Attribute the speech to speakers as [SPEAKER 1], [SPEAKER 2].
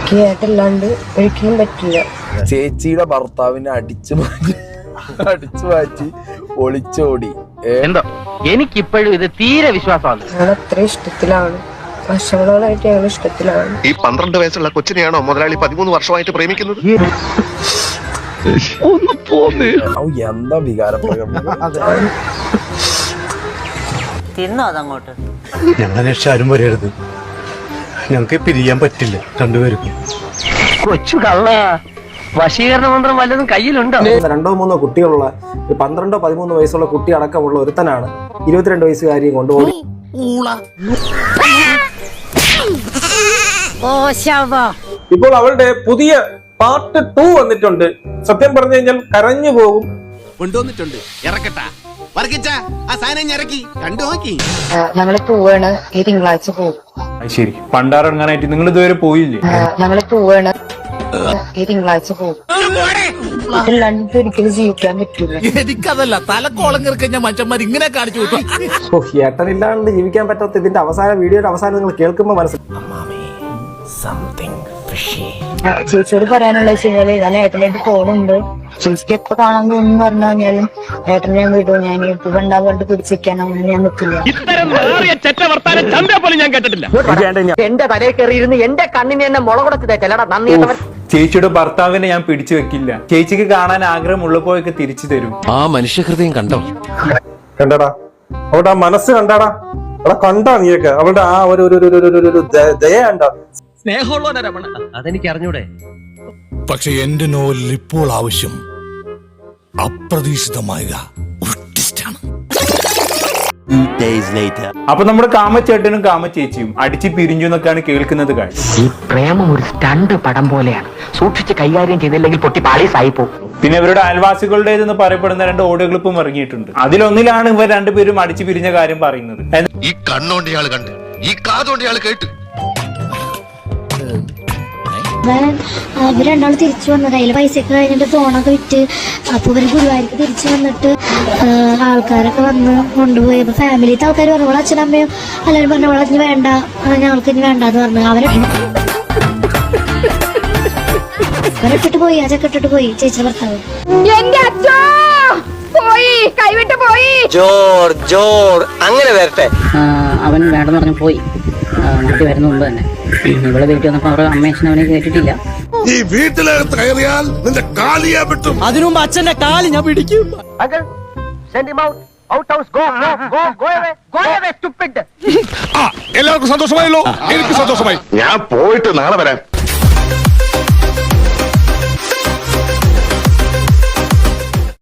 [SPEAKER 1] എനിക്ക് ഏട്ടല്ലാണ്ട് ഒരിക്കലും പറ്റില്ല.
[SPEAKER 2] ചേച്ചിയുടെ ഭർത്താവിനെ അടിച്ചു മാറ്റി ഒളിച്ചോടി.
[SPEAKER 3] എന്തോ എനിക്കിപ്പോഴും ഇത് തീരെ വിശ്വാസമാണ്.
[SPEAKER 1] ഞാൻ അത്ര ഇഷ്ടത്തിലാണ്, വർഷങ്ങളോളായിട്ട് ഞങ്ങൾ ഇഷ്ടത്തിലാണ്.
[SPEAKER 4] ഈ 12 വയസ്സുള്ള കൊച്ചിനെയാണോ മുതലാളി 13 വർഷമായിട്ട് പ്രേമിക്കുന്നത്?
[SPEAKER 2] എന്താ വികാരപ്രകടനം.
[SPEAKER 5] തിന്നോ അതങ്ങോട്ട്.
[SPEAKER 6] ഞങ്ങളെ ആരും വരരുത്, ഞങ്ങൾക്ക് പിരിയാൻ പറ്റില്ല രണ്ടുപേർക്കും.
[SPEAKER 3] കൊച്ചു കള്ള വശീകരണ മന്ത്രം വല്ലതും കയ്യിലുണ്ടോ?
[SPEAKER 7] 2-3 കുട്ടികളുള്ള 12-13 വയസ്സുള്ള കുട്ടി അടക്കമുള്ള ഒരുത്തനാണ് 22 വയസ്സുകാരിയെ കൊണ്ടുപോയി.
[SPEAKER 8] ഇപ്പോൾ അവളുടെ പുതിയ പാർട്ട് 2 വന്നിട്ടുണ്ട്. സത്യം പറഞ്ഞു കഴിഞ്ഞാൽ കരഞ്ഞു പോകും.
[SPEAKER 9] കൊണ്ടുവന്നിട്ടുണ്ട്, ഇറക്കട്ടാ ഇറക്കി കണ്ടു നോക്കി.
[SPEAKER 1] ഞങ്ങള് പോവാണ്, ഈ തിങ്കളാഴ്ച പോകും.
[SPEAKER 10] ശരി, പണ്ടാറങ്ങാനായിട്ട് നിങ്ങൾ ഇതുവരെ പോയില്ലേ?
[SPEAKER 1] ഞങ്ങള് പോവാണ്, ഈ തിങ്കളാഴ്ച പോകും. അല്ലാണ്ട് ഒരിക്കലും ജീവിക്കാൻ പറ്റൂല.
[SPEAKER 9] എനിക്കതല്ല തലക്കോളം കിറക്കഞ്ഞ മനുഷ്യന്മാർ ഇങ്ങനെ കാണിച്ചു വിട്ടു.
[SPEAKER 7] ഏട്ടനില്ലാണ്ട് ജീവിക്കാൻ പറ്റാത്ത ഇതിന്റെ വീഡിയോയുടെ അവസാനം നിങ്ങൾ കേൾക്കുമ്പോൾ മനസ്സിലാവും.
[SPEAKER 1] ചേച്ചിയോട് പറയാനുള്ള വെച്ചാല് ഞാൻ ഏട്ടനായിട്ട് പോകുന്നുണ്ട്. ചേച്ചിക്ക് എപ്പോ കാണാൻ തോന്നുന്നു പറഞ്ഞു കഴിഞ്ഞാലും ഏട്ടനെ ഞാൻ വിടും. ഞാൻ ഇപ്പൊ കണ്ടാകൊണ്ട് പിടിച്ചിരിക്കാനൊന്നും ഞാൻ നിൽക്കില്ല.
[SPEAKER 3] എന്റെ തലയിൽ കയറിയിരുന്ന് എന്റെ കണ്ണിന് എന്നെ മുളകുടച്ച് തേച്ചല്ലടാ നന്ദി.
[SPEAKER 10] ചേച്ചിയുടെ ഭർത്താവിനെ ഞാൻ പിടിച്ചു വെക്കില്ല. ചേച്ചിക്ക് കാണാൻ ആഗ്രഹമുള്ളപ്പോഴൊക്കെ തിരിച്ചു തരും.
[SPEAKER 9] ആ മനുഷ്യഹൃദയം കണ്ടോ?
[SPEAKER 8] കണ്ടടാ അവളുടെ ആ മനസ്സ്, കണ്ടാടാ അവിടെ കണ്ടാ നീയൊക്കെ അവളുടെ ആ ഒരു ദയ കണ്ടാ.
[SPEAKER 3] സ്നേഹമുള്ള രമണ, അതെനിക്ക് അറിഞ്ഞൂടെ.
[SPEAKER 9] പക്ഷെ എന്റെ നോവലിൽ ഇപ്പോൾ ആവശ്യം അപ്രതീക്ഷിതമായ ഒരു ട്വിസ്റ്റാണ്.
[SPEAKER 10] അപ്പൊ നമ്മുടെ കാമച്ചേട്ടനും കാമച്ചേച്ചിയും അടിച്ചു പിരിഞ്ഞു എന്നൊക്കെയാണ് കേൾക്കുന്നത്.
[SPEAKER 3] ഈ പ്രേമം ഒരു സ്റ്റണ്ട് പടം പോലെയാണ്. സൂക്ഷിച്ച് കൈകാര്യം ചെയ്തില്ലെങ്കിൽ പൊട്ടി പാളീസായി പോകും.
[SPEAKER 10] പിന്നെ ഇവരുടെ അയൽവാസികളുടേതെന്ന് പറയപ്പെടുന്ന 2 ഓഡിയോ ക്ലിപ്പും ഇറങ്ങിയിട്ടുണ്ട്. അതിലൊന്നിലാണ് ഇവർ രണ്ടുപേരും അടിച്ചു പിരിഞ്ഞ കാര്യം പറയുന്നത്.
[SPEAKER 4] ഈ കണ്ണോണ്ട് ഇയാൾ കണ്ട്, ഈ കാതോണ്ട് ഇയാൾ കേട്ട്.
[SPEAKER 11] അവര് രണ്ടാളും തിരിച്ചു വന്നത് അതിൽ പൈസയൊക്കെ കഴിഞ്ഞിട്ട് ഫോണൊക്കെ വിറ്റ്. അപ്പൊ ഇവര് ഗുരുവായൂർക്ക് തിരിച്ചു വന്നിട്ട് ആൾക്കാരൊക്കെ വന്ന് കൊണ്ടുപോയി. അപ്പൊ ഫാമിലിത്തെ ആൾക്കാർ പറഞ്ഞു, അവളെ അച്ഛനമ്മയും എല്ലാവരും പറഞ്ഞു അവളെ ഇനി വേണ്ട, ഞങ്ങൾക്ക് ഇനി വേണ്ടെന്ന് പറഞ്ഞു. അവരിട്ടിട്ട് പോയി, ആ ചക്കിട്ടിട്ട് പോയി ചേച്ചിയുടെ ഭർത്താവ്.
[SPEAKER 5] അങ്ങനെ വരട്ടെ. അവൻ വേണ്ടെന്ന് പറഞ്ഞു പോയി. നാട്ടിൽ വരുന്ന മുമ്പ് തന്നെ ഇവിടെ വീട്ടിൽ വന്നപ്പോ അവരുടെ അമ്മേശൻ അവനെ കേട്ടിട്ടില്ല.
[SPEAKER 9] ഈ വീട്ടിലകത്ത് കയറിയാൽ നിന്റെ കാലിയാ പറ്റും.
[SPEAKER 3] അതിനു മുമ്പ് അച്ഛന്റെ കാല് ഞാൻ പിടിക്കും.
[SPEAKER 9] എല്ലാവർക്കും സന്തോഷമായല്ലോ? എനിക്ക് സന്തോഷമായി.
[SPEAKER 4] ഞാൻ പോയിട്ട് നാളെ വരാം.